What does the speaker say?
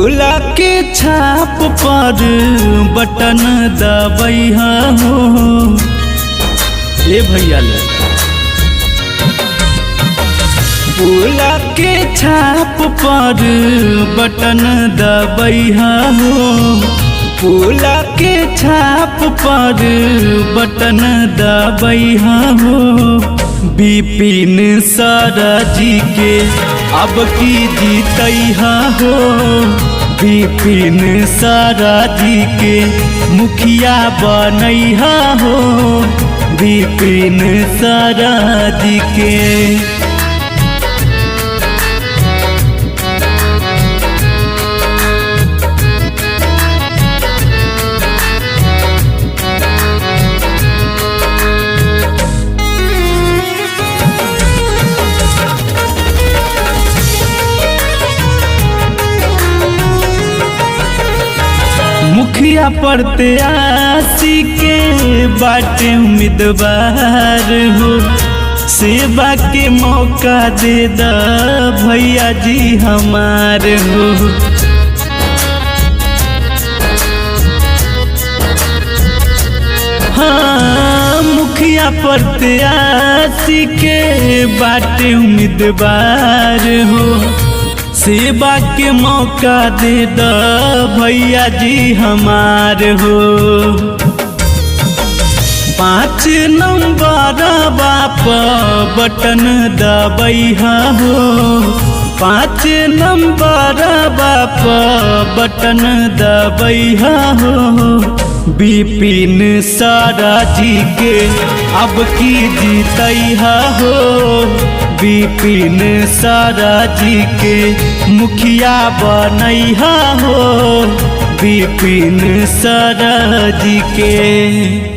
फूला के छाप पर बटन दबैहा हो। ए भैया ले फूला के छाप पर बटन दबैहा हो। फूला के छाप पर बटन दबैहा हो। विपिन सारा जी के अब की जीतैहा हो। विपिन सारा जी के मुखिया बनैहा हो। विपिन सारा जी के मुखिया प्रत्याशी के बाटे उम्मीदवार हो। सेवा के मौका दे दा भैया जी हमार हो। हाँ मुखिया प्रत्याशी के बाटे उम्मीदवार हो। सेवा के मौका दे दा भैया जी हमार हो। 5 नंबर बाप बटन दबैहा हो। 5 नंबर बाप बटन दबैहा हो। विपिन सारा जी के अब की जीतैहा हो। विपिन सारा जी के मुखिया बनैहा हो। विपिन सारा जी के